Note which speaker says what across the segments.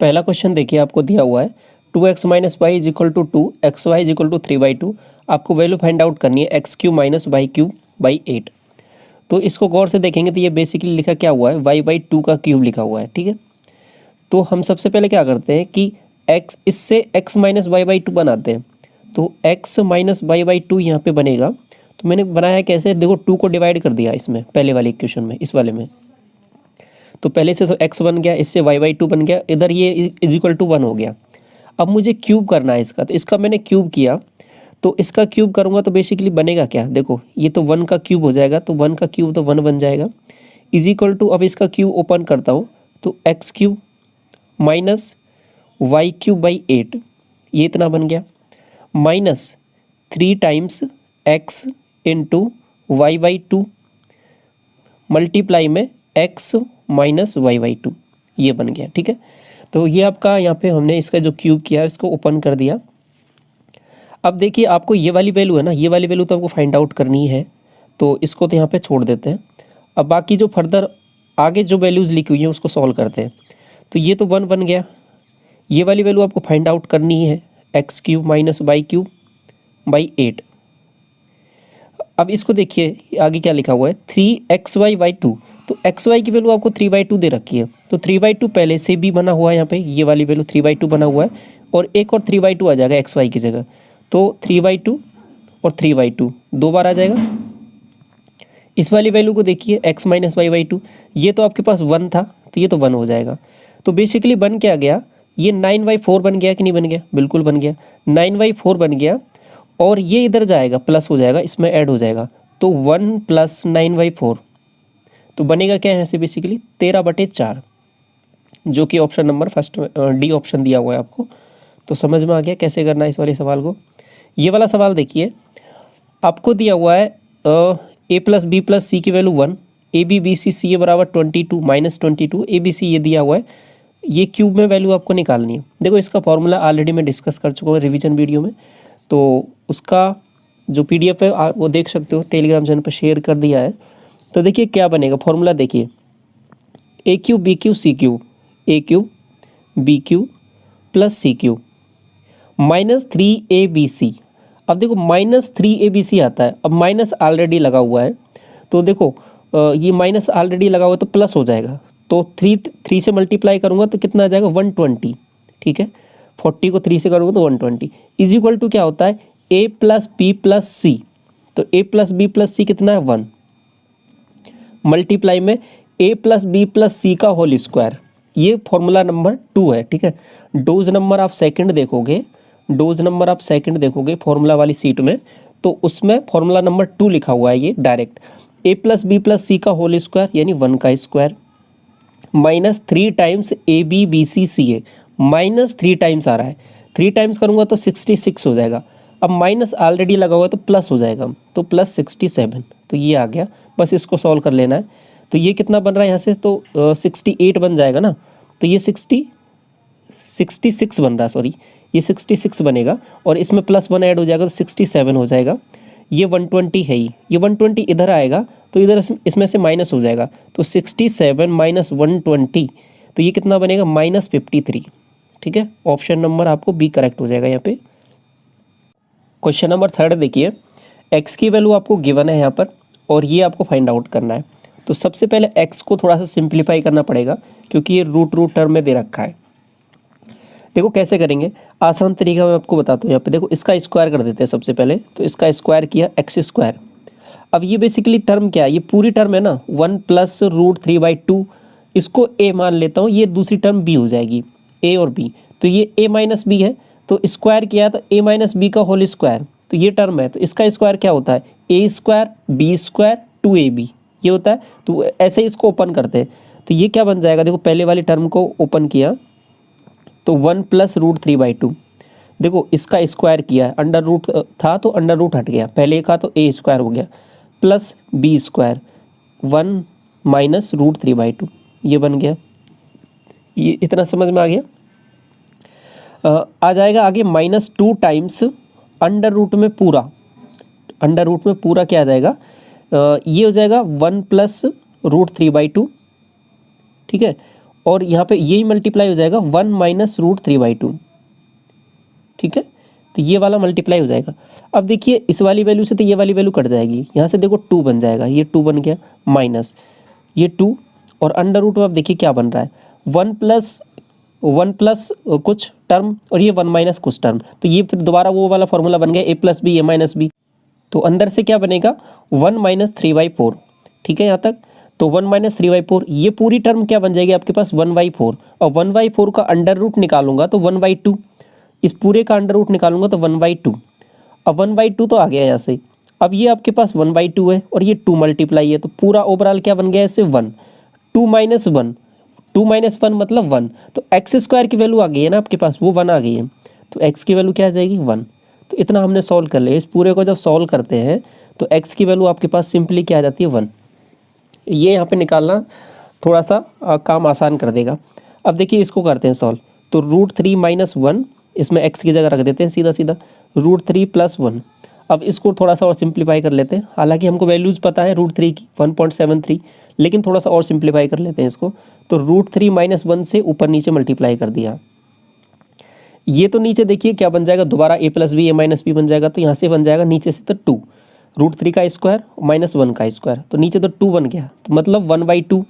Speaker 1: पहला क्वेश्चन देखिए, आपको दिया हुआ है 2x minus Y is equal to 2, X Y is equal to 3/2। आपको वैल्यू फाइंड आउट करनी है X cube minus Y cube by 8। तो इसको गौर से देखेंगे तो ये बेसिकली लिखा क्या हुआ है, वाई बाई 2 का क्यूब लिखा हुआ है। ठीक है, तो हम सबसे पहले क्या करते हैं कि x इससे x माइनस वाई बाई 2 बनाते हैं। तो x माइनस वाई बाई 2 यहाँ पे बनेगा। तो मैंने बनाया कैसे, देखो 2 को डिवाइड कर दिया इसमें, पहले वाले इक्वेशन में, इस वाले में। तो पहले से x बन गया, इससे y बाई 2 बन गया, इधर ये इज इक्वल टू 1 हो गया। अब मुझे क्यूब करना है इसका, तो इसका मैंने क्यूब किया। तो इसका क्यूब करूँगा तो बेसिकली बनेगा क्या, देखो ये तो 1 का क्यूब हो जाएगा, तो 1 का क्यूब तो 1 बन जाएगा, इज इक्वल टू, अब इसका क्यूब ओपन करता हूँ तो X cube minus Y cube by 8, ये इतना बन गया, minus 3 times X into Y by 2 multiply में एक्स माइनस वाई बाई 2, ये बन गया। ठीक है, तो ये आपका यहाँ पे हमने इसका जो क्यूब किया है इसको ओपन कर दिया। अब देखिए आपको ये वाली वैल्यू है ना, ये वाली वैल्यू तो आपको फाइंड आउट करनी है, तो इसको तो यहाँ पे छोड़ देते हैं। अब बाकी जो फर्दर आगे जो वैल्यूज़ लिखी हुई हैं उसको सॉल्व करते हैं। तो ये तो 1 बन गया, ये वाली वैल्यू आपको फाइंड आउट करनी है, X cube minus Y cube by 8। अब इसको देखिए आगे क्या लिखा हुआ है, 3xy बाई 2। तो xy की वैल्यू आपको 3/2 दे रखी है, तो 3/2 पहले से भी बना हुआ है, यहाँ पे ये वाली वैल्यू 3/2 बना हुआ है, और एक और 3/2 आ जाएगा xy की जगह। तो 3/2 और 3/2 दो बार आ जाएगा। इस वाली वैल्यू को देखिए x माइनस वाई बाई 2, ये तो आपके पास 1 था, तो ये तो 1 हो जाएगा। तो बेसिकली बन क्या गया, ये 9/4 बन गया कि नहीं बन गया, बिल्कुल बन गया, 9/4 बन गया। और ये इधर जाएगा, प्लस हो जाएगा, इसमें ऐड हो जाएगा, तो 1 प्लस 9/4, तो बनेगा क्या यहाँ से बेसिकली 13/4, जो कि option number first D option दिया हुआ है आपको। तो समझ में आ गया कैसे करना है इस वाले सवाल को। ये वाला सवाल देखिए, आपको दिया हुआ है a plus B plus C की value 1, A B B C C A बराबर 22 माइनस 22, ए बी सी ये दिया हुआ है, ये क्यूब में वैल्यू आपको निकालनी है। देखो इसका फॉर्मूला ऑलरेडी मैं डिस्कस कर चुका हूँ रिवीजन वीडियो में, तो उसका जो पीडीएफ है वो देख सकते हो, टेलीग्राम चैनल पर शेयर कर दिया है। तो देखिए क्या बनेगा फॉर्मूला, देखिए ए cube B cube C cube, ए क्यूब बी क्यूब प्लस सी क्यूब माइनस 3abc। अब देखो माइनस 3abc आता है, अब माइनस ऑलरेडी लगा हुआ है, तो देखो ये माइनस ऑलरेडी लगा हुआ है तो प्लस हो जाएगा, तो 3 से मल्टीप्लाई करूँगा तो कितना आ जाएगा 120। ठीक है, 40 को 3 से करूँगा तो 120 इज इक्वल टू क्या होता है, a प्लस बी प्लस सी। तो a प्लस बी प्लस सी कितना है 1, मल्टीप्लाई में a plus B plus C का होल स्क्वायर, ये फॉर्मूला नंबर 2 है। ठीक है, डोज नंबर आप सेकंड देखोगे, डोज नंबर आप सेकंड देखोगे फॉर्मूला वाली सीट में, तो उसमें फॉर्मूला नंबर 2 लिखा हुआ है, ये direct a plus B plus C का होल स्क्वायर यानी 1 का square minus 3 times A B B C C A, minus 3 times आ रहा है, 3 टाइम्स करूँगा तो 66 हो जाएगा। अब माइनस ऑलरेडी लगा हुआ है तो प्लस हो जाएगा, तो प्लस 67, तो ये आ गया, बस इसको सॉल्व कर लेना है। तो ये कितना बन रहा है यहाँ से, तो 68 बन जाएगा ना, तो ये 66 बन रहा है, सॉरी ये 66 बनेगा, और इसमें प्लस 1 ऐड हो जाएगा तो 67 हो जाएगा। ये 120 है ही, ये 120 इधर आएगा तो इधर इसमें से माइनस हो जाएगा, तो 67 माइनस 120, तो ये कितना बनेगा -53। ठीक है, ऑप्शन नंबर आपको बी करेक्ट हो जाएगा यहाँ पे। क्वेश्चन नंबर 3 देखिए, x की वैल्यू आपको गिवन है यहाँ पर, और ये आपको फाइंड आउट करना है। तो सबसे पहले x को थोड़ा सा सिंप्लीफाई करना पड़ेगा, क्योंकि ये रूट टर्म में दे रखा है। देखो कैसे करेंगे, आसान तरीका मैं आपको बताता हूँ। यहाँ पे देखो इसका स्क्वायर कर देते हैं सबसे पहले, तो इसका स्क्वायर किया एक्स स्क्वायर। अब ये बेसिकली टर्म क्या है, ये पूरी टर्म है ना 1 प्लस √3/2, इसको a मान लेता हूँ, ये दूसरी टर्म b हो जाएगी, a और b, तो ये a माइनस बी है, तो स्क्वायर किया तो a माइनस बी का होल स्क्वायर, तो ये टर्म है, तो इसका स्क्वायर क्या होता है a square b square 2ab, ये होता है। तो ऐसे ही इसको ओपन करते हैं, तो ये क्या बन जाएगा, देखो पहले वाली टर्म को ओपन किया तो 1 प्लस √3/2, देखो इसका स्क्वायर किया है, अंडर रूट था तो अंडर रूट हट गया, पहले का तो a स्क्वायर हो गया, प्लस b स्क्वायर 1 माइनस √3/2, ये बन गया। ये इतना समझ में आ गया। आ जाएगा आगे -2 टाइम्स अंडर रूट में पूरा, अंडर रूट में पूरा क्या आ जाएगा, ये हो जाएगा 1 प्लस √3/2। ठीक है, और यहाँ पे यही मल्टीप्लाई हो जाएगा 1 माइनस रूट 3/2, ठीक है। तो ये वाला मल्टीप्लाई हो जाएगा। अब देखिए इस वाली वैल्यू से तो ये वाली वैल्यू कट जाएगी, यहाँ से देखो 2 बन जाएगा, ये 2 बन गया माइनस ये 2 और अंडर रूट में अब देखिए क्या बन रहा है 1 प्लस कुछ टर्म और ये 1 माइनस कुछ टर्म, तो ये फिर दोबारा वो वाला फॉर्मूला बन गया a plus B A minus B. तो अंदर से क्या बनेगा 1 माइनस 3/4, ठीक है यहाँ तक। तो 1 माइनस 3/4 ये पूरी टर्म क्या बन जाएगी आपके पास 1/4, और 1/4 का अंडर रूट निकालूंगा तो 1/2, इस पूरे का अंडर रूट निकालूंगा तो 1/2। अब 1/2 तो आ गया यहाँ से। अब ये आपके पास 1/2 है और ये 2 मल्टीप्लाई है, तो पूरा ओवरऑल क्या बन गया इससे 1। 2 माइनस 1, 2 माइनस 1 मतलब 1, तो एक्स स्क्वायर की वैल्यू आ गई है ना आपके पास, वो 1 आ गई है, तो एक्स की वैल्यू क्या आ जाएगी 1। तो इतना हमने सॉल्व कर लिया। इस पूरे को जब सॉल्व करते हैं तो एक्स की वैल्यू आपके पास सिंपली क्या आ जाती है 1। ये यहाँ पे निकालना थोड़ा सा काम आसान कर देगा। अब देखिए इसको करते हैं सॉल्व, तो √3 माइनस 1 इसमें एक्स की जगह रख देते हैं सीधा सीधा, √3 प्लस 1। अब इसको थोड़ा सा और सिंप्लीफाई कर लेते हैं, हालांकि हमको वैल्यूज़ पता है √3 की 1.73, लेकिन थोड़ा सा और सिंप्लीफाई कर लेते हैं इसको। तो √3 माइनस 1 से ऊपर नीचे मल्टीप्लाई कर दिया, ये तो नीचे देखिए क्या बन जाएगा दोबारा a plus B A minus B बन जाएगा, तो यहाँ से बन जाएगा नीचे से तो 2, √3 का स्क्वायर माइनस 1 का स्क्वायर, तो नीचे तो 2 बन गया, तो मतलब 1/2।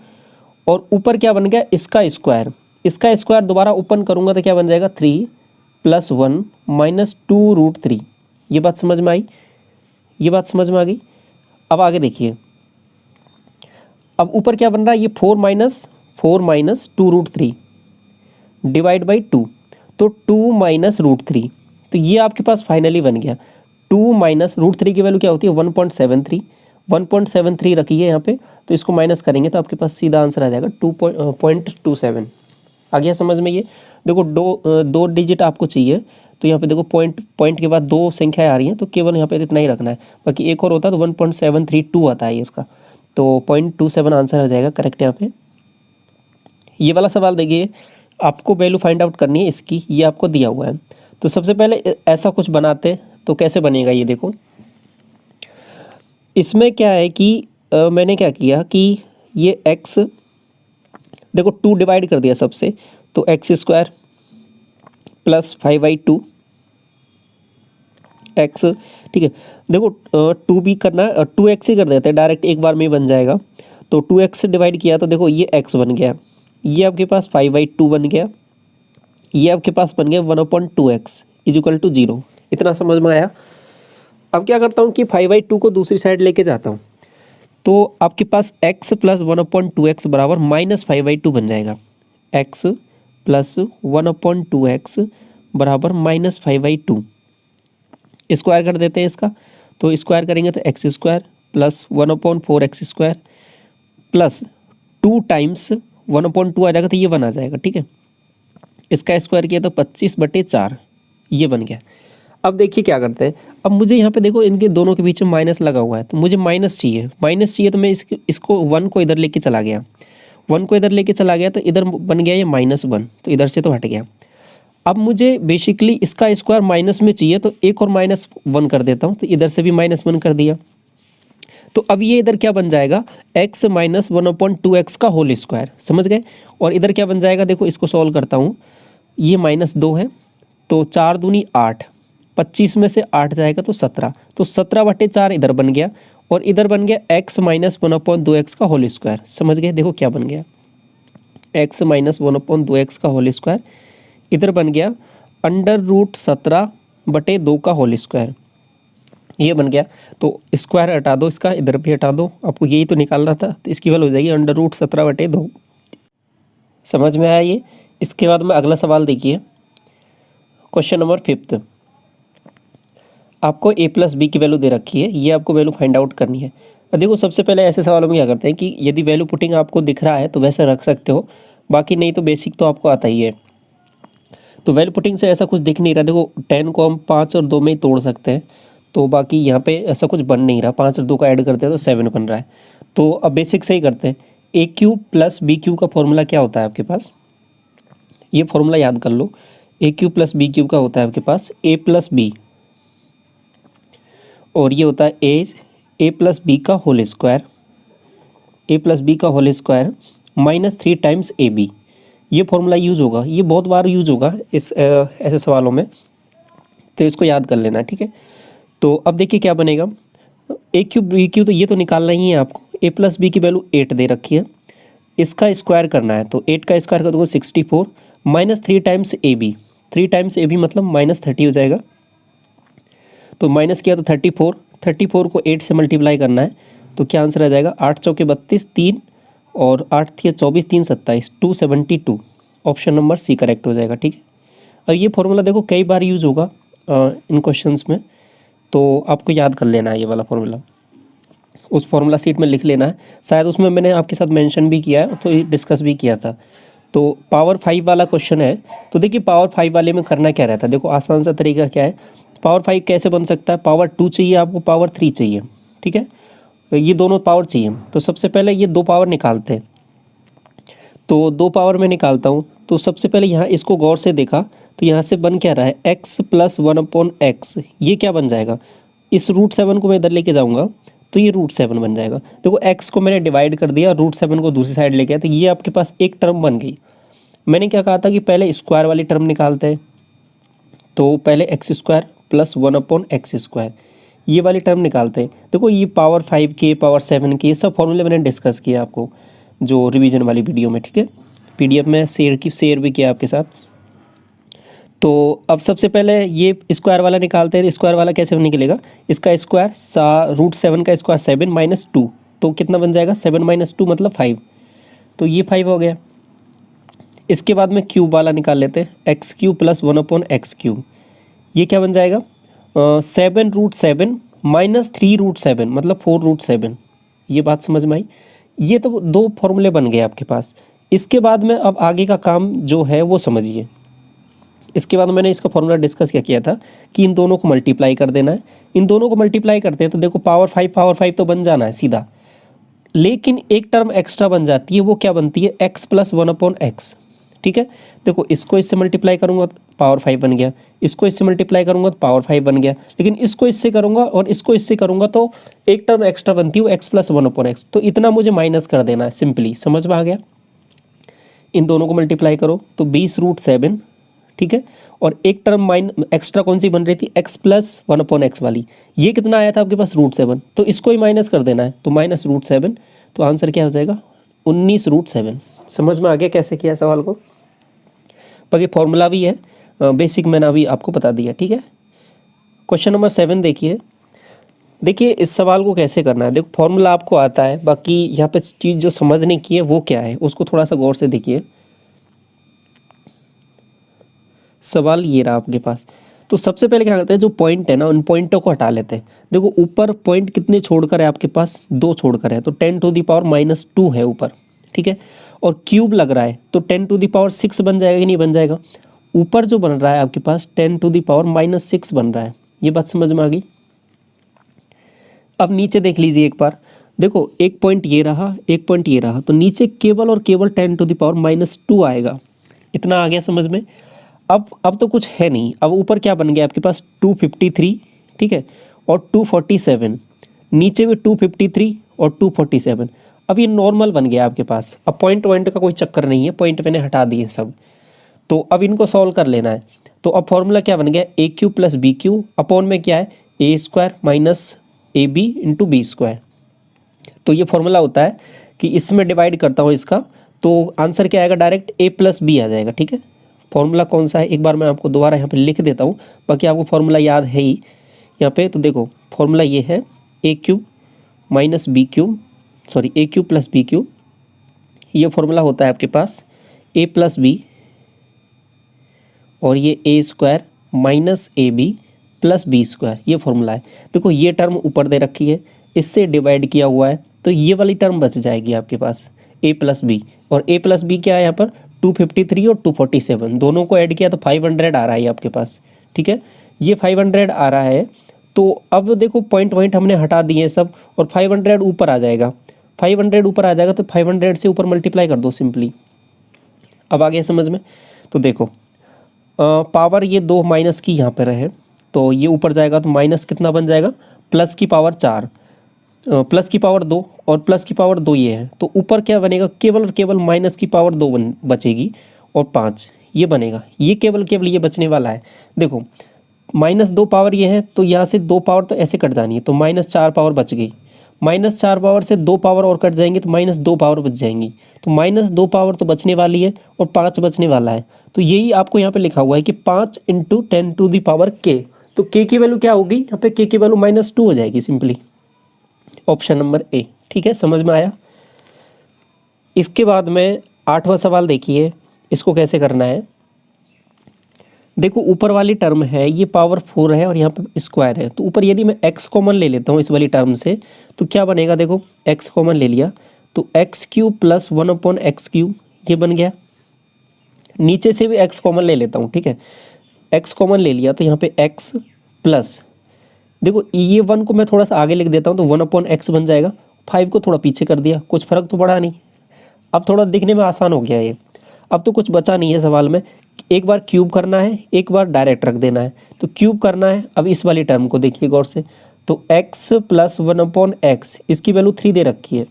Speaker 1: और ऊपर क्या बन गया इसका स्क्वायर, इसका स्क्वायर दोबारा ओपन करूँगा तो क्या बन जाएगा 3 + 1 माइनस 2√3। ये बात समझ में आई, ये बात समझ में आ गई। अब आगे देखिए, अब ऊपर क्या बन रहा है ये 4 माइनस 2√3 डिवाइड बाई 2, तो 2 माइनस √3, तो ये आपके पास फाइनली बन गया 2 माइनस √3 की वैल्यू क्या होती है 1.73, 1.73 रखी है यहाँ पे, तो इसको माइनस करेंगे तो आपके पास सीधा आंसर आ जाएगा 2.27। आ गया समझ में। ये देखो दो डिजिट आपको चाहिए, तो यहाँ पे देखो पॉइंट के बाद 2 संख्याएं आ रही हैं, तो केवल यहाँ पे इतना ही रखना है, बाकी एक और होता तो 1.732 आता है इसका, तो 0.27 आंसर आ जाएगा करेक्ट यहाँ पे। ये वाला सवाल देखिए, आपको वैल्यू फाइंड आउट करनी है इसकी, ये आपको दिया हुआ है। तो सबसे पहले ऐसा कुछ बनाते हैं, तो कैसे बनेगा ये देखो। इसमें क्या है कि मैंने क्या किया कि ये x देखो 2 डिवाइड कर दिया सबसे, तो x² प्लस 5/2 x, ठीक है। देखो 2 भी करना है, 2x ही कर देते हैं डायरेक्ट, एक बार में ही बन जाएगा। तो 2x से डिवाइड किया तो देखो ये x बन गया, ये आपके पास 5/2 बन गया, ये आपके पास बन गया 1/2x = 0। इतना समझ में आया। अब क्या करता हूँ कि 5/2 को दूसरी साइड लेके जाता हूँ, तो आपके पास x + 1/2x बराबर -5/2 बन जाएगा। x + 1/2x बराबर -5/2। स्क्वायर कर देते हैं इसका, तो स्क्वायर करेंगे तो x² plus 1/4x² plus 2 times 1/2 आ जाएगा, तो ये 1 आ जाएगा, ठीक है। इसका स्क्वायर किया तो 25/4, ये बन गया। अब देखिए क्या करते हैं, अब मुझे यहाँ पे देखो इनके दोनों के बीच में माइनस लगा हुआ है, तो मुझे माइनस चाहिए, तो मैं इसको 1 को इधर लेके चला गया, 1 को इधर लेके चला गया, तो इधर बन गया ये -1, तो इधर से तो हट गया। अब मुझे बेसिकली इसका स्क्वायर माइनस में चाहिए, तो एक और -1 कर देता हूँ, तो इधर से भी -1 कर दिया। तो अब ये इधर क्या बन जाएगा x - 1/2x का होल स्क्वायर, समझ गए। और इधर क्या बन जाएगा, देखो इसको सॉल्व करता हूँ, ये -2 है, तो 4 दूनी 8, 25 में से 8 जाएगा तो 17, तो 17/4 इधर बन गया, और इधर बन गया x - 1/2x का होल स्क्वायर। समझ गए, देखो क्या बन गया x - 1/2x का होल स्क्वायर, इधर बन गया √17/2 का होल स्क्वायर, ये बन गया। तो स्क्वायर हटा दो, इसका इधर भी हटा दो, आपको यही तो निकालना था, तो इसकी वैल्यू हो जाएगी √17/2। समझ में आया ये। इसके बाद में अगला सवाल देखिए, क्वेश्चन नंबर 5। आपको a + b की वैल्यू दे रखी है, ये आपको वैल्यू फाइंड आउट करनी है। देखो सबसे पहले ऐसे सवालों में क्या करते हैं कि यदि वैल्यू पुटिंग आपको दिख रहा है तो वैसे रख सकते हो, बाकी नहीं तो बेसिक तो आपको आता ही है। तो वैल्यू पुटिंग से ऐसा कुछ दिख नहीं रहा, देखो 10 को हम 5 और 2 में ही तोड़ सकते हैं, तो बाकी यहाँ पे ऐसा कुछ बन नहीं रहा। 5 और 2 का ऐड करते हैं तो 7 बन रहा है। तो अब बेसिक से ही करते हैं। a³ + b³ का फॉर्मूला क्या होता है आपके पास, ये फॉर्मूला याद कर लो। a³ + b³ का होता है आपके पास a + b, और ये होता है a + b का होल स्क्वायर, a + b का होल स्क्वायर -3 टाइम्स ab। ये फॉर्मूला यूज़ होगा, ये बहुत बार यूज़ होगा इस ऐसे सवालों में, तो इसको याद कर लेना, ठीक है। तो अब देखिए क्या बनेगा, ए क्यूब बी क्यूब, तो ये तो निकालना ही है आपको। ए प्लस बी की वैल्यू 8 दे रखी है, इसका स्क्वायर करना है, तो 8 का स्क्वायर कर दोगे 64 minus 3 times A B, 3 times A B मतलब माइनस 30 हो जाएगा। तो माइनस किया तो 34, 34 को 8 से मल्टीप्लाई करना है, तो क्या आंसर आ जाएगा, 8 चौके 32, 3 और 8 थी 24, 3 27, 272। ऑप्शन नंबर सी करेक्ट हो जाएगा, ठीक है। और ये फॉर्मूला देखो कई बार यूज़ होगा इन क्वेश्चंस में, तो आपको याद कर लेना है ये वाला फॉर्मूला, उस फॉर्मूला सीट में लिख लेना है। शायद उसमें मैंने आपके साथ मेंशन भी किया है, तो डिस्कस भी किया था। तो पावर 5 वाला क्वेश्चन है, तो देखिए पावर 5 वाले में करना क्या रहता है, देखो आसान सा तरीका क्या है, पावर 5 कैसे बन सकता है, पावर 2 चाहिए आपको, पावर 3 चाहिए, ठीक है, ये दोनों पावर चाहिए। तो सबसे पहले ये 2 पावर निकालते हैं, तो 2 पावर में निकालता हूँ। तो सबसे पहले यहाँ इसको गौर से देखा, तो यहाँ से बन क्या रहा है, x प्लस 1/x, ये क्या बन जाएगा, इस √7 को मैं इधर लेके जाऊँगा तो ये √7 बन जाएगा। देखो x को मैंने डिवाइड कर दिया, √7 को दूसरी साइड लेके आया, तो ये आपके पास एक टर्म बन गई। मैंने क्या कहा था कि पहले स्क्वायर वाली टर्म निकालते हैं, तो पहले x² प्लस 1/x², ये वाली टर्म निकालते हैं। देखो ये पावर 5 के, पावर 7 के, ये सब फॉर्मूले मैंने डिस्कस किया आपको जो रिवीजन वाली वीडियो में, ठीक है, PDF में शेयर भी किया आपके साथ। तो अब सबसे पहले ये स्क्वायर वाला निकालते हैं, स्क्वायर वाला कैसे निकलेगा, इसका स्क्वायर √7 का स्क्वायर 7 माइनस 2, तो कितना बन जाएगा, 7 माइनस 2 मतलब 5, तो ये 5 हो गया। इसके बाद में क्यूब वाला निकाल लेते हैं, x³ प्लस 1/x³, ये क्या बन जाएगा, 7√7 माइनस 3√7 मतलब 4√7, ये बात समझ में आई। ये तो 2 फॉर्मूले बन गए आपके पास। इसके बाद में अब आगे का काम जो है वो समझिए। इसके बाद मैंने इसका फॉर्मूला डिस्कस क्या किया था कि इन दोनों को मल्टीप्लाई कर देना है, इन दोनों को मल्टीप्लाई करते हैं तो देखो पावर 5 तो बन जाना है सीधा, लेकिन एक टर्म एक्स्ट्रा बन जाती है, वो क्या बनती है, x प्लस 1/x, ठीक है। देखो इसको इससे मल्टीप्लाई करूंगा तो पावर 5 बन गया, इसको इससे मल्टीप्लाई करूंगा तो पावर 5 बन गया, लेकिन इसको इससे करूंगा और इसको इससे करूंगा तो एक टर्म एक्स्ट्रा बनती है, वो x प्लस 1/x, तो इतना मुझे माइनस कर देना है, सिंपली समझ में आ गया। इन दोनों को मल्टीप्लाई करो तो 20√7, ठीक है, और एक टर्म एक्स्ट्रा कौन सी बन रही थी, x प्लस 1/x वाली, ये कितना आया था आपके पास, √7, तो इसको ही माइनस कर देना है, तो माइनस √7, तो आंसर क्या हो जाएगा, 19√7। समझ में आ गया कैसे किया सवाल को, बाकी फॉर्मूला भी है बेसिक, मैंने अभी आपको बता दिया, ठीक है। क्वेश्चन नंबर 7 देखिए इस सवाल को कैसे करना है। देखो फॉर्मूला आपको आता है, बाकी यहाँ पे चीज़ जो समझने की है वो क्या है उसको थोड़ा सा गौर से देखिए। सवाल ये रहा आपके पास, तो सबसे पहले क्या करते हैं, जो पॉइंट है ना उन पॉइंटों को हटा लेते हैं। देखो ऊपर पॉइंट कितने छोड़कर है आपके पास, 2 छोड़कर है, तो 10⁻⁻2 है ऊपर, ठीक है, और क्यूब लग रहा है तो 10⁻6 बन जाएगा कि नहीं बन जाएगा। ऊपर जो बन रहा है आपके पास 10⁻6 बन रहा है, ये बात समझ में आ गई। अब नीचे देख लीजिए एक बार, देखो एक पॉइंट ये रहा, एक पॉइंट ये रहा, तो नीचे केवल और केवल 10⁻2 आएगा, इतना आ गया समझ में। अब तो कुछ है नहीं, अब ऊपर क्या बन गया आपके पास 253, ठीक है, और 247, नीचे में 253 और 247, अब ये नॉर्मल बन गया आपके पास। अब पॉइंट का कोई चक्कर नहीं है, पॉइंट मैंने हटा दिए सब, तो अब इनको सॉल्व कर लेना है। तो अब फॉर्मूला क्या बन गया, a³ प्लस b³ अपॉन में क्या है, a² minus ab into b²। तो ये फॉर्मूला होता है कि इसमें डिवाइड करता हूँ इसका, तो आंसर क्या आएगा, डायरेक्ट a प्लस b आ जाएगा, ठीक है। फॉर्मूला कौन सा है एक बार मैं आपको दोबारा यहाँ पे लिख देता हूँ, बाकी आपको फॉर्मूला याद है ही यहाँ पे। तो देखो फॉर्मूला ये है a³ minus b³ sorry a³ plus b³, ये फॉर्मूला होता है आपके पास a प्लस b और ये a² minus ab plus b², ये फॉर्मूला है। देखो ये टर्म ऊपर दे रखी है, इससे डिवाइड किया हुआ है, तो ये वाली टर्म बच जाएगी आपके पास a प्लस b, और a प्लस b क्या है यहाँ पर 253 और 247, दोनों को ऐड किया तो 500 आ रहा है आपके पास, ठीक है, ये 500 आ रहा है। तो अब देखो पॉइंट हमने हटा दिए सब, और 500 ऊपर आ जाएगा, 500 ऊपर आ जाएगा, तो 500 से ऊपर मल्टीप्लाई कर दो सिंपली। अब आ गया समझ में। तो देखो पावर ये 2 माइनस की यहाँ पर रहे, तो ये ऊपर जाएगा तो माइनस कितना बन जाएगा, प्लस की पावर 4, प्लस की पावर 2 और प्लस की पावर 2 ये है, तो ऊपर क्या बनेगा, केवल और केवल माइनस की पावर 2 बचेगी, और 5 ये बनेगा, ये केवल केवल ये बचने वाला है। देखो -2 पावर ये है तो यहाँ से 2 पावर तो ऐसे कट जानी है, तो -4 पावर बच गई। -4 पावर से 2 पावर और कट जाएंगे तो -2 पावर बच जाएंगी, तो -2 पावर तो बचने वाली है और 5 बचने वाला है। तो यही आपको यहाँ पे लिखा हुआ है कि 5 × 10⁻⁻⁻, तो k की वैल्यू क्या होगी यहाँ पे, k की वैल्यू -2 हो जाएगी सिंपली, ऑप्शन नंबर ए। ठीक है, समझ में आया। इसके बाद में 8वां सवाल देखिए, इसको कैसे करना है। देखो ऊपर वाली टर्म है ये पावर 4 है और यहाँ पे स्क्वायर है, तो ऊपर यदि मैं x कॉमन ले लेता हूँ इस वाली टर्म से तो क्या बनेगा, देखो x कॉमन ले लिया तो x³ + 1/x³ ये बन गया। नीचे से भी x कॉमन ले लेता हूँ, ठीक है, x कॉमन ले लिया तो यहाँ पे x प्लस, देखो ये 1 को मैं थोड़ा सा आगे लिख देता हूँ तो 1/x बन जाएगा। 5 को थोड़ा पीछे कर दिया, कुछ फर्क तो पड़ा नहीं। अब थोड़ा दिखने में आसान हो गया ये। अब तो कुछ बचा नहीं है सवाल में, एक बार क्यूब करना है, एक बार डायरेक्ट रख देना है। तो क्यूब करना है, अब इस वाली टर्म को देखिए गौर से, तो x + 1/x, इसकी वैल्यू 3 दे रखी है।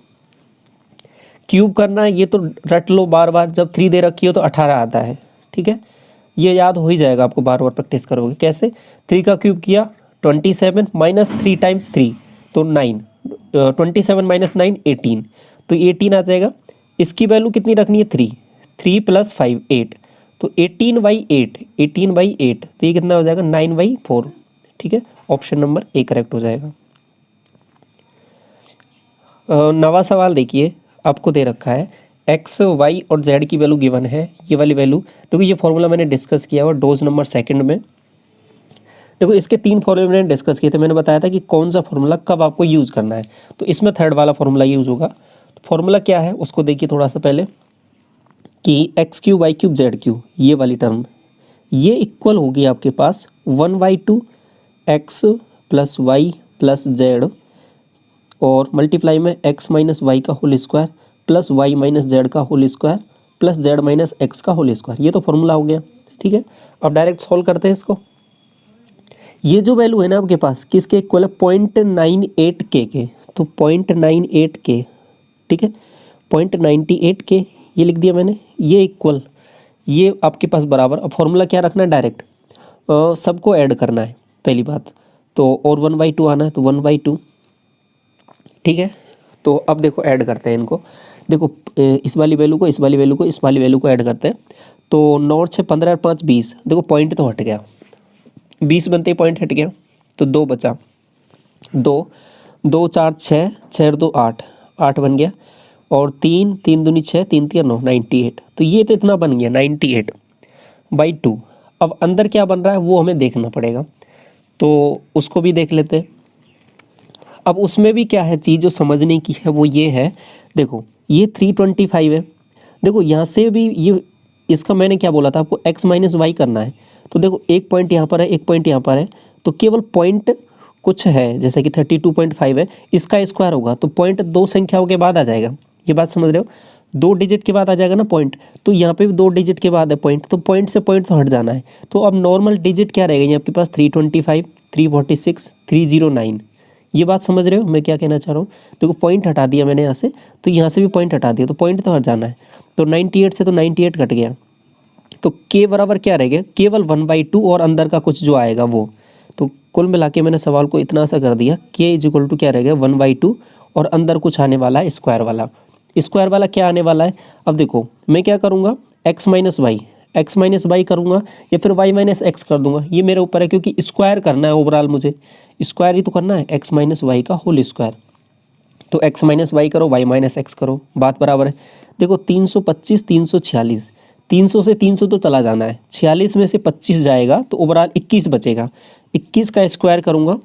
Speaker 1: क्यूब करना है, ये तो रट लो बार बार, जब 3 दे रखी हो तो 18 आता है। ठीक है, ये याद हो ही जाएगा आपको, बार बार प्रैक्टिस करोगे। कैसे, 3 का क्यूब किया 27 -3 × 3 तो 9, 27 - 9 18, तो 18 आ जाएगा। इसकी वैल्यू कितनी रखनी है, 3 + 5 8, तो 18/8, 18/8, तो ये कितना हो जाएगा 9/4। ठीक है, ऑप्शन नंबर ए करेक्ट हो जाएगा। 9वां सवाल देखिए, आपको दे रखा है x, y और z की वैल्यू गिवन है। ये वाली वैल्यू देखो, ये फॉर्मूला मैंने डिस्कस किया हुआ डोज नंबर 2 में। देखो इसके 3 फॉर्मूले मैंने डिस्कस किए थे, मैंने बताया था कि कौन सा फॉर्मूला कब आपको यूज़ करना है, तो इसमें 3rd वाला फॉर्मूला यूज़ होगा। तो फॉर्मूला क्या है उसको देखिए थोड़ा सा पहले, कि x³ y³ z³ ये वाली टर्म ये इक्वल होगी आपके पास 1/2 x + y + z और मल्टीप्लाई में x - y का whole square plus y - z का whole square plus z - x का होल स्क्वायर। ये तो फॉर्मूला हो गया। ठीक है, अब डायरेक्ट सॉल्व करते हैं इसको। ये जो वैल्यू है ना आपके पास किसके इक्वल है, 0.98 के, तो 0.98 के, ठीक है, 0.98 के ये लिख दिया मैंने, ये इक्वल, ये आपके पास बराबर। अब फॉर्मूला क्या रखना है, डायरेक्ट सबको ऐड करना है पहली बात, तो और 1/2 आना है तो 1/2। ठीक है, तो अब देखो ऐड करते हैं इनको। देखो इस वाली वैल्यू को, इस वाली वैल्यू को, इस वाली वैल्यू को ऐड करते हैं, तो 9 से 15 और 5 20, देखो पॉइंट तो हट गया, 20 बनते ही पॉइंट हट गया, तो 2 बचा, 2 2 4 6 6 2 8 8 बन गया, और 3 3 दूनी 6 3 3 9 98, तो ये तो इतना बन गया 98/2। अब अंदर क्या बन रहा है वो हमें देखना पड़ेगा, तो उसको भी देख लेते हैं। अब उसमें भी क्या है चीज़ जो समझने की है वो ये है, देखो ये 325 है, देखो यहाँ से भी ये, इसका मैंने क्या बोला था आपको, x - y करना है, तो देखो एक पॉइंट यहाँ पर है, एक पॉइंट यहाँ पर है, तो केवल पॉइंट कुछ है जैसे कि 32.5 है, इसका स्क्वायर होगा तो पॉइंट 2 संख्याओं के बाद आ जाएगा। ये बात समझ रहे हो, 2 डिजिट के बाद आ जाएगा ना पॉइंट, तो यहाँ पे भी 2 डिजिट के बाद है पॉइंट, तो पॉइंट से पॉइंट तो हट जाना है। तो अब नॉर्मल डिजिट क्या रहेगा आपके पास, 325 346 309। ये बात समझ रहे हो मैं क्या कहना चाह रहा हूँ। देखो पॉइंट हटा दिया मैंने यहाँ से, तो यहाँ से भी पॉइंट हटा दिया, तो पॉइंट तो हट जाना है, तो 98 से तो 98 कट गया, तो k बराबर क्या रहेगा, केवल 1/2 और अंदर का कुछ जो आएगा वो। तो कुल मिला के मैंने सवाल को इतना सा कर दिया, k = क्या रहेगा 1/2 और अंदर कुछ आने वाला है स्क्वायर वाला। स्क्वायर वाला क्या आने वाला है, अब देखो मैं क्या करूँगा, x - y करूँगा या फिर y - x कर दूंगा, ये मेरे ऊपर है, क्योंकि स्क्वायर करना है ओवरऑल, मुझे स्क्वायर ही तो करना है, x - y का होल स्क्वायर। तो x - y करो, y - x करो, बात बराबर है। देखो 325 346, 300 से 300 तो चला जाना है, 46 में से 25 जाएगा तो ओवरऑल 21 बचेगा। 21 का स्क्वायर करूँगा,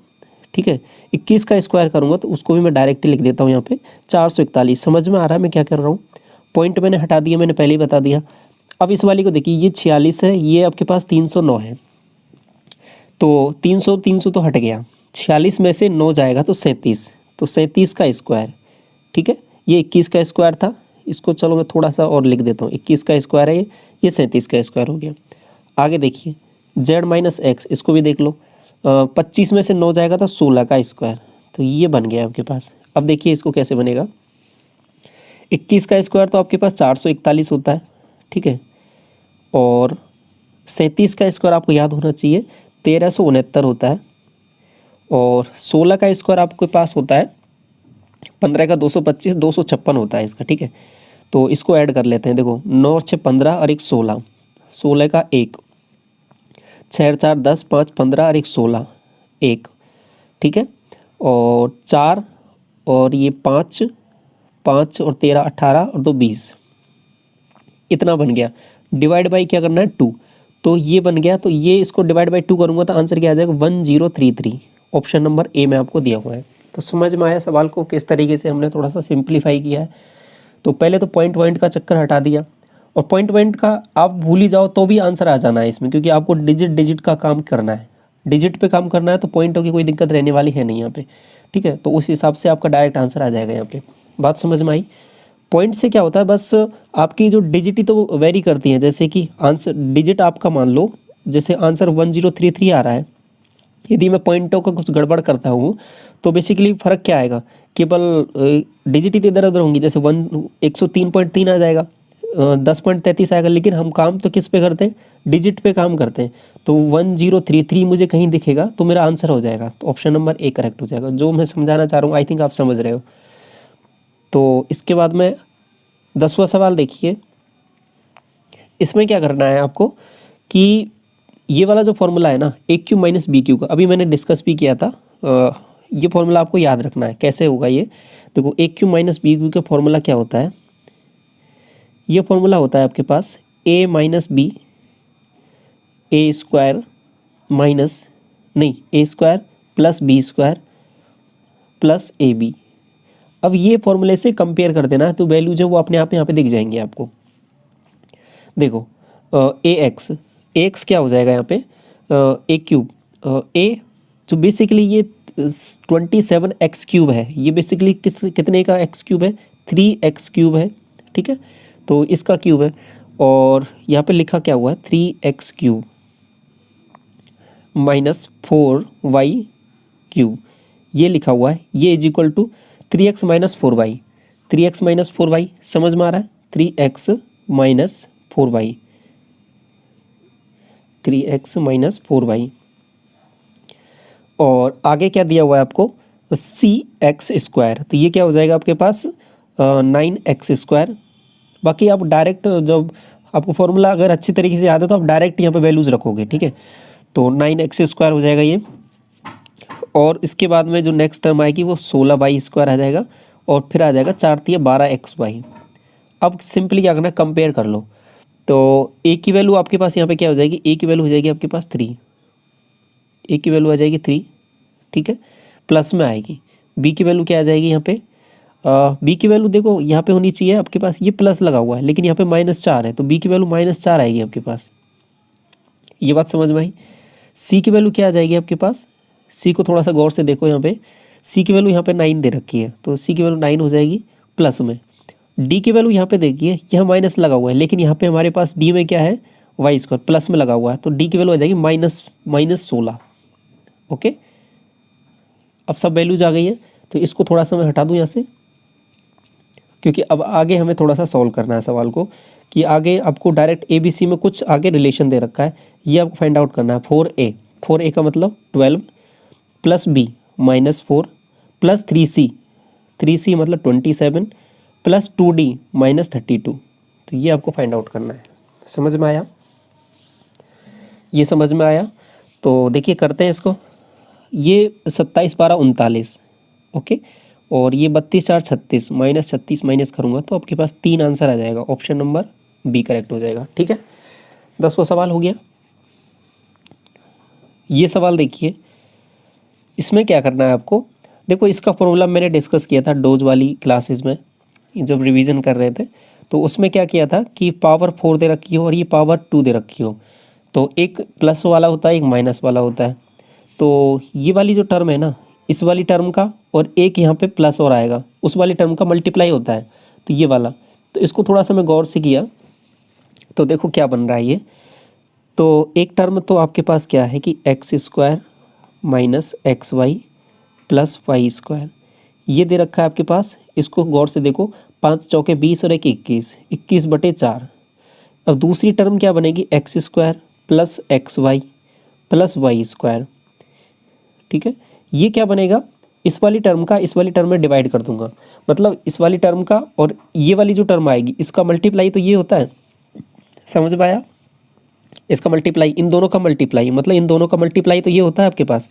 Speaker 1: ठीक है, 21 का स्क्वायर करूँगा तो उसको भी मैं डायरेक्टली लिख देता हूँ यहाँ पे 441। समझ में आ रहा है मैं क्या कर रहा हूँ, पॉइंट मैंने हटा दिया, मैंने पहले ही बता दिया। अब इस वाली को देखिए, ये 46 है, ये आपके पास 309 है, तो 300 तो हट गया, 46 में से 9 जाएगा तो 37, तो 37 का स्क्वायर। ठीक है, ये 21 का स्क्वायर था, इसको चलो मैं थोड़ा सा और लिख देता हूँ, 21 का स्क्वायर है ये 37 का स्क्वायर हो गया। आगे देखिए z - x, इसको भी देख लो, 25 में से 9 जाएगा तो 16 का स्क्वायर, तो ये बन गया आपके पास। अब देखिए इसको कैसे बनेगा, 21 का स्क्वायर तो आपके पास 441 होता है, ठीक है, और 37 का स्क्वायर आपको याद होना चाहिए 1369 होता है, और 16 का स्क्वायर आपके पास होता है 15 का 225, 256 होता है इसका, ठीक है। तो इसको ऐड कर लेते हैं, देखो 9 और 6 15 और एक 16, 16 का 1, 6 और 4 10, 5 15 और एक 16 1, ठीक है। और 4 और ये 5, 5 और 13 18 और 2 20, इतना बन गया। डिवाइड बाई क्या करना है 2, तो ये बन गया। तो ये इसको डिवाइड बाई 2 करूँगा तो आंसर क्या आ जाएगा 1033। ऑप्शन नंबर ए में आपको दिया हुआ है। तो समझ में आया सवाल को किस तरीके से हमने थोड़ा सा सिंप्लीफाई किया है। तो पहले तो पॉइंट का चक्कर हटा दिया, और पॉइंट का आप भूल ही जाओ तो भी आंसर आ जाना है इसमें, क्योंकि आपको डिजिट का काम करना है, डिजिट पे काम करना है, तो पॉइंटों की कोई दिक्कत रहने वाली है नहीं यहाँ पे, ठीक है। तो उस हिसाब से आपका डायरेक्ट आंसर आ जाएगा यहाँ पे। बात समझ में आई। पॉइंट से क्या होता है, बस आपकी जो डिजिट ही तो वेरी करती हैं, जैसे कि आंसर डिजिट आपका मान लो जैसे आंसर 1033 आ रहा है, यदि मैं पॉइंटों का कुछ गड़बड़ करता हूँ तो बेसिकली फ़र्क क्या आएगा, केवल डिजिट ही इधर उधर होंगी, जैसे 103.3 आ जाएगा, 10.33 आएगा, लेकिन हम काम तो किस पे करते हैं, डिजिट पे काम करते हैं। तो 1033 मुझे कहीं दिखेगा तो मेरा आंसर हो जाएगा, तो ऑप्शन नंबर ए करेक्ट हो जाएगा। जो मैं समझाना चाह रहा हूँ आई थिंक आप समझ रहे हो। तो इसके बाद में 10वां सवाल देखिए, इसमें क्या करना है आपको कि ये वाला जो फॉर्मूला है ना ए क्यू माइनस बी क्यू का, अभी मैंने डिस्कस भी किया था, ये फॉर्मूला आपको याद रखना है। कैसे होगा ये, देखो A cube minus B cube का फॉर्मूला क्या होता है, ये फॉर्मूला होता है आपके पास A minus B A square minus नहीं A square plus B square plus A B. अब ये फॉर्मूले से कंपेयर कर देना है, तो वैल्यूज है वो अपने आप यहाँ पे दिख जाएंगे आपको। देखो ए एक्स क्या हो जाएगा यहाँ पे ए क्यूब ए, तो बेसिकली ये 27x³ है, ये बेसिकली कितने का x³ है, 3x³ है, ठीक है। तो इसका क्यूब है, और यहाँ पे लिखा क्या हुआ है 3x³ माइनस 4y³ ये लिखा हुआ है, ये is equal to 3x minus 4y, 3x minus 4y समझ में आ रहा है, 3x minus 4y, 3x minus 4y। और आगे क्या दिया हुआ है आपको cx², तो ये क्या हो जाएगा आपके पास 9x²। बाकी आप डायरेक्ट जब आपको फॉर्मूला अगर अच्छी तरीके से याद है तो आप डायरेक्ट यहाँ पे वैल्यूज़ रखोगे, ठीक है। तो 9x² हो जाएगा ये, और इसके बाद में जो नेक्स्ट टर्म आएगी वो 16y² आ जाएगा, और फिर आ जाएगा 4 × 12xy। अब सिंपली क्या करना है, कंपेयर कर लो। तो ए की वैल्यू आपके पास यहाँ पे क्या हो जाएगी, ए की वैल्यू हो जाएगी आपके पास 3, ए की वैल्यू आ जाएगी 3, ठीक है, प्लस में आएगी। बी की वैल्यू क्या आ जाएगी यहाँ पे, बी की वैल्यू देखो यहाँ पे होनी चाहिए आपके पास, ये प्लस लगा हुआ है लेकिन यहाँ पे -4 है, तो बी की वैल्यू -4 आएगी आपके पास। ये बात समझ में आई। सी की वैल्यू क्या आ जाएगी आपके पास, सी को थोड़ा सा गौर से देखो, यहाँ पे सी की वैल्यू यहाँ पे 9 दे रखी है, तो सी की वैल्यू 9 हो जाएगी प्लस में। डी की वैल्यू यहाँ पे देखिए, यहाँ माइनस लगा हुआ है, लेकिन यहाँ पे हमारे पास डी में क्या है y² प्लस में लगा हुआ है, तो डी की वैल्यू आ जाएगी -16। ओके, अब सब वैल्यूज आ गई है, तो इसको थोड़ा सा मैं हटा दूँ यहाँ से, क्योंकि अब आगे हमें थोड़ा सा सॉल्व करना है सवाल को, कि आगे आपको डायरेक्ट ए बी सी में कुछ आगे रिलेशन दे रखा है, ये आपको फाइंड आउट करना है। 4a का मतलब 12 प्लस b -4 प्लस 3c मतलब 27 प्लस 2d -32, तो ये आपको फाइंड आउट करना है। समझ में आया, ये समझ में आया। तो देखिए करते हैं इसको, ये 27 12 39, ओके, और ये 32 4 36 -36 माइनस करूँगा तो आपके पास 3 आंसर आ जाएगा, ऑप्शन नंबर बी करेक्ट हो जाएगा, ठीक है। 10वां सवाल हो गया। ये सवाल देखिए, इसमें क्या करना है आपको, देखो इसका फॉर्मूला मैंने डिस्कस किया था डोज वाली क्लासेस में जब रिवीजन कर रहे थे, तो उसमें क्या किया था कि पावर 4 दे रखी हो और ये पावर 2 दे रखी हो, तो एक प्लस वाला होता है एक माइनस वाला होता है। तो ये वाली जो टर्म है ना, इस वाली टर्म का और एक यहाँ पे प्लस और आएगा, उस वाली टर्म का मल्टीप्लाई होता है, तो ये वाला, तो इसको थोड़ा सा मैं गौर से किया तो देखो क्या बन रहा है ये। तो एक टर्म तो आपके पास क्या है कि x² minus xy plus y², ये दे रखा है आपके पास। इसको गौर से देखो, 5 चौके 20 और 1 21, 21/4, अब दूसरी टर्म क्या बनेगी, X square plus X Y plus Y square. ठीक है, ये क्या बनेगा, इस वाली टर्म का इस वाली टर्म में डिवाइड कर दूंगा, मतलब इस वाली टर्म का और ये वाली जो टर्म आएगी इसका मल्टीप्लाई तो ये होता है, समझ में आया, इसका मल्टीप्लाई, इन दोनों का मल्टीप्लाई, मतलब इन दोनों का मल्टीप्लाई तो ये होता है आपके पास।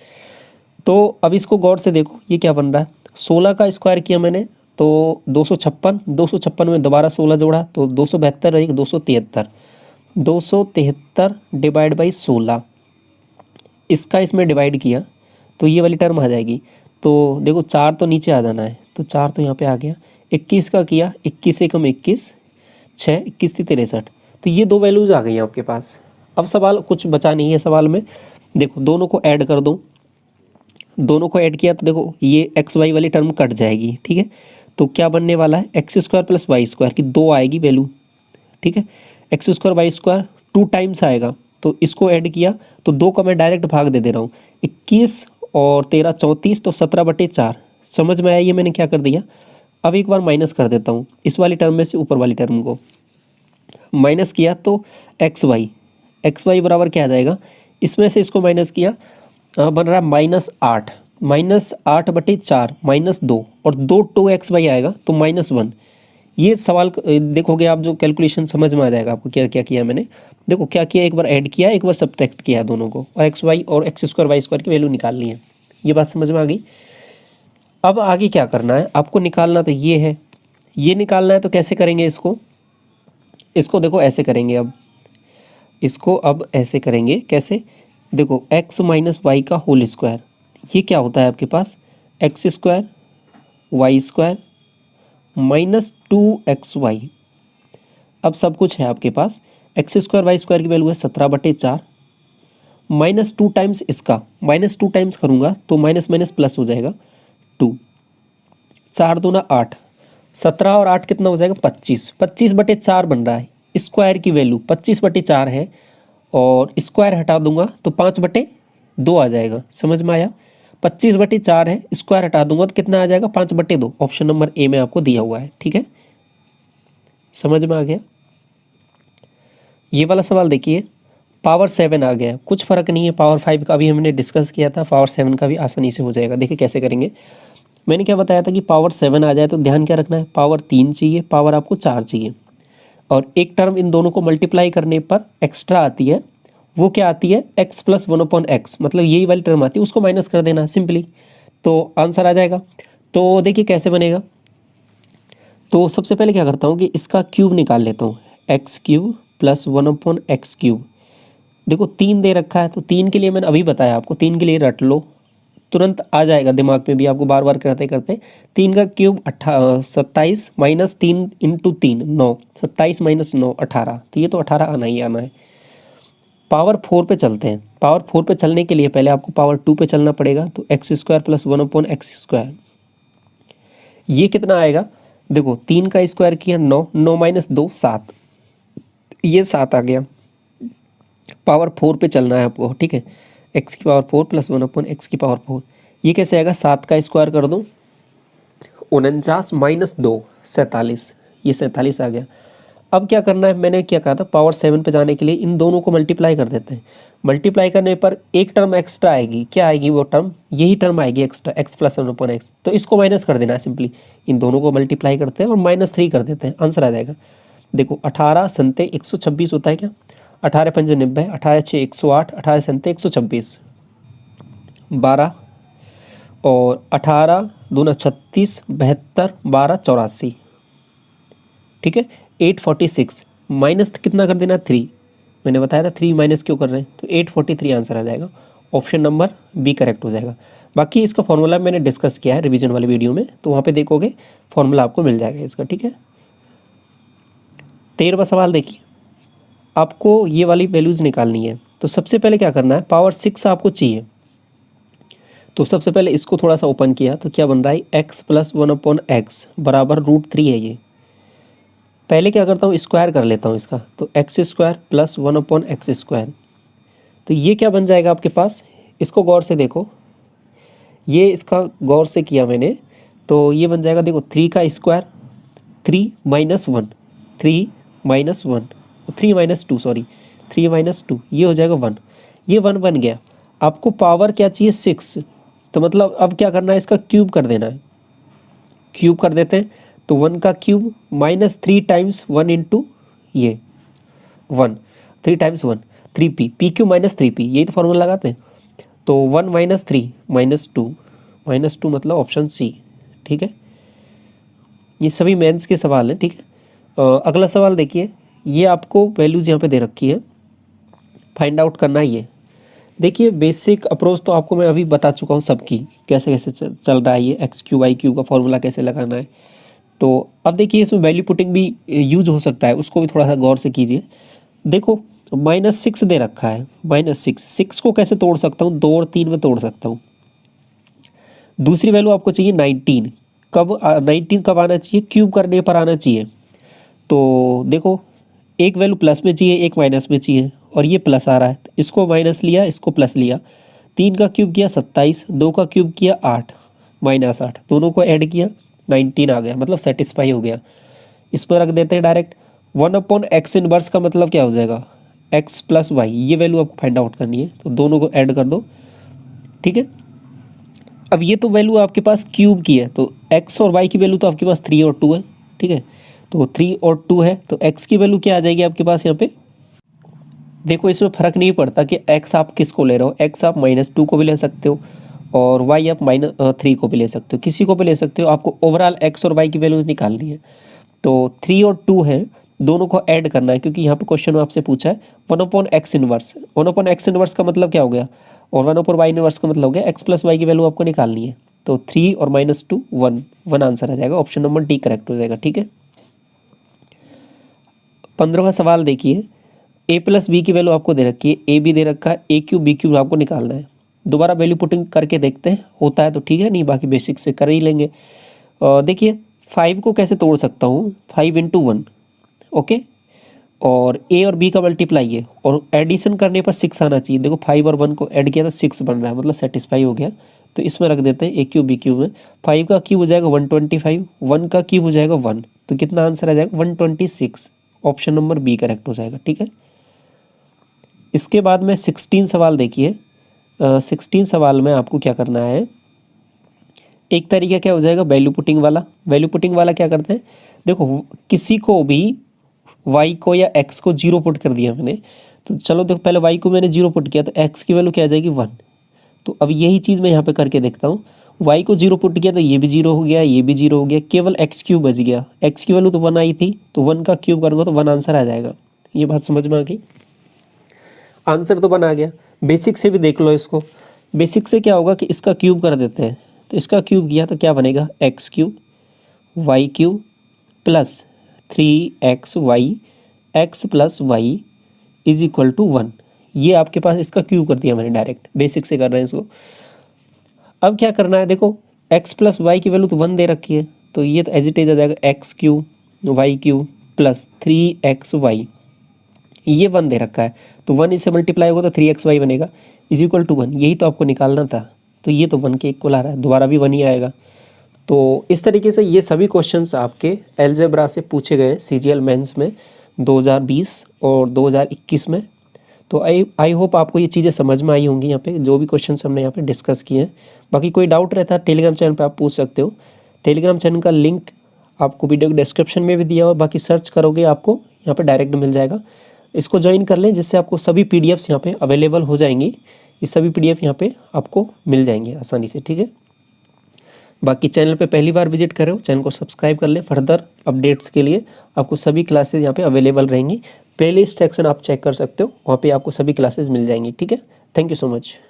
Speaker 1: तो अब इसको गौर से देखो, ये क्या बन रहा है, 16 का स्क्वायर किया मैंने तो 256, 256 में दोबारा 16 जोड़ा तो 272 एक 273, 273 डिवाइड बाई 16, इसका इसमें डिवाइड किया तो ये वाली टर्म आ जाएगी। तो देखो 4 तो नीचे आ जाना है, तो 4 तो यहाँ पे आ गया। 21 का किया, 21 से कम 21, 6 21 थी 63, तो ये दो वैल्यूज आ गई हैं आपके पास। अब सवाल कुछ बचा नहीं है सवाल में, देखो दोनों को ऐड कर दो, दोनों को ऐड किया तो देखो ये एक्स वाई वाली टर्म कट जाएगी। ठीक है, तो क्या बनने वाला है, X square plus Y square की 2 आएगी वैल्यू। ठीक है, X square Y square 2 times आएगा, तो इसको ऐड किया तो 2 का मैं डायरेक्ट भाग दे रहा हूँ, 21 और 13 34, तो 17/4। समझ में आया ये मैंने क्या कर दिया। अब एक बार माइनस कर देता हूँ, इस वाली टर्म में से ऊपर वाली टर्म को माइनस किया तो एक्स वाई बराबर क्या आ जाएगा, इसमें से इसको माइनस किया, बन रहा है -8, -8/4 -2 और 2x y आएगा तो -1। ये सवाल देखोगे आप, जो कैलकुलेशन समझ में आ जाएगा आपको क्या क्या किया मैंने। देखो क्या किया, एक बार ऐड किया, एक बार सब्ट्रैक्ट किया दोनों को, और एक्स वाई और एक्स स्क्वायर वाई स्क्वायर की वैल्यू निकाल ली है। ये बात समझ में आ गई। अब आगे क्या करना है आपको, निकालना तो ये है, ये निकालना है तो कैसे करेंगे इसको देखो ऐसे करेंगे, अब इसको अब ऐसे करेंगे, कैसे, देखो x माइनस वाई का होल स्क्वायर, ये क्या होता है आपके पास, X square Y square -2xy। अब सब कुछ है आपके पास, एक्स स्क्वायर वाई स्क्वायर की वैल्यू है 17/4, -2 टाइम्स इसका, -2 टाइम्स करूँगा तो माइनस माइनस प्लस हो जाएगा 2, 4 दूना 8, 17 और 8 कितना हो जाएगा 25, 25/4 बन रहा है। स्क्वायर की वैल्यू 25/4 है, और स्क्वायर हटा दूंगा तो 5/2 आ जाएगा। समझ में आया, 25/4 है, स्क्वायर हटा दूंगा तो कितना आ जाएगा 5/2। ऑप्शन नंबर ए में आपको दिया हुआ है। ठीक है, समझ में आ गया। ये वाला सवाल देखिए, पावर 7 आ गया, कुछ फर्क नहीं है, पावर 5 का भी हमने डिस्कस किया था, पावर 7 का भी आसानी से हो जाएगा। देखिए कैसे करेंगे, मैंने क्या बताया था कि पावर 7 आ जाए तो ध्यान क्या रखना है, पावर 3 चाहिए, पावर आपको 4 चाहिए, और एक टर्म इन दोनों को मल्टीप्लाई करने पर एक्स्ट्रा आती है, वो क्या आती है, x + 1/x, मतलब यही वाली टर्म आती है, उसको माइनस कर देना सिंपली, तो आंसर आ जाएगा। तो देखिए कैसे बनेगा, तो सबसे पहले क्या करता हूँ कि इसका क्यूब निकाल लेता हूँ, x³ + 1/x³। देखो 3 दे रखा है, तो 3 के लिए मैंने अभी बताया आपको, 3 के लिए रट लो, तुरंत आ जाएगा दिमाग में भी, आपको बार बार करते करते। 3 का क्यूब 27 -3 × 3 9, 27 - 9 18, तो ये तो 18 आना ही आना है। पावर 4 पे चलते हैं, पावर 4 पे चलने के लिए पहले आपको पावर 2 पे चलना पड़ेगा, तो x² + 1/x², ये कितना आएगा, देखो 3 का स्क्वायर किया 9, 9 - 2 7, ये 7 आ गया। पावर 4 पे चलना है आपको, ठीक है, x की पावर 4 + 1/x की पावर 4, ये कैसे आएगा, 7 का स्क्वायर कर दो 49 - 2 47, ये 47 आ गया। अब क्या करना है, मैंने क्या कहा था, पावर 7 पे जाने के लिए इन दोनों को मल्टीप्लाई कर देते हैं, मल्टीप्लाई करने पर एक टर्म एक्स्ट्रा आएगी, क्या आएगी वो टर्म, यही टर्म आएगी एक्स्ट्रा, x + 1/x, तो इसको माइनस कर देना है सिंपली, इन दोनों को मल्टीप्लाई करते हैं और -3 कर देते हैं, आंसर आ जाएगा। देखो 18 × 126 होता है क्या, 18 × 5 = 90, 18 × 6 = 108, 18 × 7 = 126, 12 और 18 दूना 36, 72 12 84, ठीक है, 846 माइनस कितना कर देना 3, मैंने बताया था 3 माइनस क्यों कर रहे हैं, तो 843 आंसर आ जाएगा। ऑप्शन नंबर बी करेक्ट हो जाएगा। बाकी इसका फॉर्मूला मैंने डिस्कस किया है रिवीजन वाले वीडियो में, तो वहाँ पे देखोगे फॉर्मूला आपको मिल जाएगा इसका। ठीक है, 13वां सवाल देखिए, आपको ये वाली वैल्यूज़ निकालनी है, तो सबसे पहले क्या करना है, पावर 6 आपको चाहिए, तो सबसे पहले इसको थोड़ा सा ओपन किया तो क्या बन रहा है, x + 1/x बराबर √3 है। ये पहले क्या करता हूँ, स्क्वायर कर लेता हूँ इसका, तो x² + 1/x², तो ये क्या बन जाएगा आपके पास, इसको गौर से देखो, ये इसका गौर से किया मैंने, तो ये बन जाएगा, देखो 3 का स्क्वायर 3 - 1, 3 - 1, 3 - 2 सॉरी 3 - 2 ये हो जाएगा 1, ये 1 बन गया। आपको पावर क्या चाहिए 6, तो मतलब अब क्या करना है, इसका क्यूब कर देना है। क्यूब कर देते हैं तो 1 का क्यूब -3 टाइम्स 1 इंटू ये 1, 3 टाइम्स 1 3p, PQ - 3p, यही तो फॉर्मूला लगाते हैं। तो 1 - 3 -2 मतलब ऑप्शन सी, ठीक है। ये सभी मेंस के सवाल हैं, ठीक है। अगला सवाल देखिए, ये आपको वैल्यूज़ यहाँ पे दे रखी है, फाइंड आउट करना ही है। देखिए बेसिक अप्रोच तो आपको मैं अभी बता चुका हूँ सबकी, कैसे कैसे चल रहा है ये XQ/YQ का फॉर्मूला कैसे लगाना है। तो अब देखिए इसमें वैल्यू पुटिंग भी यूज हो सकता है, उसको भी थोड़ा सा गौर से कीजिए। देखो -6 दे रखा है, -6 को कैसे तोड़ सकता हूँ, 2 और 3 में तोड़ सकता हूँ। दूसरी वैल्यू आपको चाहिए 19, कब 19 कब आना चाहिए, क्यूब करने पर आना चाहिए। तो देखो एक वैल्यू प्लस में चाहिए, एक माइनस में चाहिए, और ये प्लस आ रहा है, तो इसको माइनस लिया, इसको प्लस लिया। 3 का क्यूब किया 27, 2 का क्यूब किया 8 -8, दोनों को ऐड किया 19 आ गया, मतलब सेटिस्फाई हो गया। इस पर रख देते हैं डायरेक्ट। 1/x इनवर्स का मतलब क्या हो जाएगा, x + y, ये वैल्यू आपको फाइंड आउट करनी है, तो दोनों को ऐड कर दो, ठीक है। अब ये तो वैल्यू आपके पास क्यूब की है, तो x और y की वैल्यू तो आपके पास 3 और 2 है, ठीक है। तो 3 और 2 है, तो x की वैल्यू क्या आ जाएगी आपके पास यहाँ पे। देखो इसमें फ़र्क नहीं पड़ता कि x आप किसको ले रहे हो, x आप -2 को भी ले सकते हो और y आप -3 को भी ले सकते हो, किसी को भी ले सकते हो। आपको ओवरऑल x और y की वैल्यूज निकालनी है। तो 3 और 2 है, दोनों को ऐड करना है, क्योंकि यहाँ पे क्वेश्चन में आपसे पूछा है 1/x इनवर्स। 1/x इनवर्स का मतलब क्या हो गया, और 1/y इनवर्स का मतलब हो गया x + y की वैल्यू आपको निकालनी है। तो 3 और -2 1 आंसर आ जाएगा, ऑप्शन नंबर डी करेक्ट हो जाएगा, ठीक है। 15वां सवाल देखिए, a + b की वैल्यू आपको दे रखी है, a भी दे रखा है, AQ BQ आपको निकालना है। दोबारा वैल्यू पुटिंग करके देखते हैं, होता है तो ठीक है, नहीं बाकी बेसिक से कर ही लेंगे। देखिए 5 को कैसे तोड़ सकता हूँ, 5 × 1, ओके, और a और b का मल्टीप्लाई है, और एडिशन करने पर 6 आना चाहिए। देखो 5 और 1 को ऐड किया तो 6 बन रहा है, मतलब सेटिस्फाई हो गया। तो इसमें रख देते हैं AQ BQ में। 5 का क्यूब हो जाएगा 125, 1 का क्यूब हो जाएगा 1, तो कितना आंसर आ जाएगा 126, ऑप्शन नंबर बी करेक्ट हो जाएगा, ठीक है। इसके बाद में 16 सवाल देखिए, 16 सवाल में आपको क्या करना है, एक तरीका क्या हो जाएगा वैल्यू पुटिंग वाला। वैल्यू पुटिंग वाला क्या करते हैं, देखो किसी को भी y को या x को 0 पुट कर दिया मैंने, तो चलो देखो पहले y को मैंने 0 पुट किया, तो x की वैल्यू क्या आ जाएगी 1। तो अब यही चीज़ मैं यहाँ पे करके देखता हूँ, y को 0 पुट किया तो ये भी 0 हो गया, ये भी 0 हो गया, केवल x³ बच गया। x की वैल्यू तो 1 आई थी, तो 1 का क्यूब करूँगा तो 1 आंसर आ जाएगा। ये बात समझ में आ गई, आंसर तो 1 आ गया। बेसिक से भी देख लो इसको, बेसिक से क्या होगा कि इसका क्यूब कर देते हैं, तो इसका क्यूब किया तो क्या बनेगा x³ y³ + 3xy x + y = 1। ये आपके पास इसका क्यूब कर दिया मैंने, डायरेक्ट बेसिक से कर रहे हैं इसको। अब क्या करना है, देखो x + y की वैल्यू तो 1 दे रखी है, तो ये तो एज इट इज आ जाएगा x³ y³ + 3xy, ये 1 दे रखा है, तो 1 इससे मल्टीप्लाई होगा तो 3xy बनेगा = 1। यही तो आपको निकालना था, तो ये तो 1 के इक्वल आ रहा है, दोबारा भी 1 ही आएगा। तो इस तरीके से ये सभी क्वेश्चंस आपके अलजेब्रा से पूछे गए CGL मेंस में 2020 और 2021 में। तो आई होप आपको ये चीज़ें समझ में आई होंगी, यहाँ पे जो भी क्वेश्चंस हमने यहाँ पे डिस्कस किए हैं। बाकी कोई डाउट रहता है टेलीग्राम चैनल पे आप पूछ सकते हो। टेलीग्राम चैनल का लिंक आपको वीडियो के डिस्क्रिप्शन में भी दिया हुआ, बाकी सर्च करोगे आपको यहाँ पे डायरेक्ट मिल जाएगा। इसको ज्वाइन कर लें, जिससे आपको सभी PDFs यहाँ पे अवेलेबल हो जाएंगी। ये सभी PDF यहाँ पे आपको मिल जाएंगे आसानी से, ठीक है। बाकी चैनल पे पहली बार विजिट कर रहे हो, चैनल को सब्सक्राइब कर लें। फर्दर अपडेट्स के लिए आपको सभी क्लासेज यहाँ पे अवेलेबल रहेंगी। प्लेलिस्ट सेक्शन आप चेक कर सकते हो, वहाँ पे आपको सभी क्लासेज मिल जाएंगी, ठीक है। Thank you so much.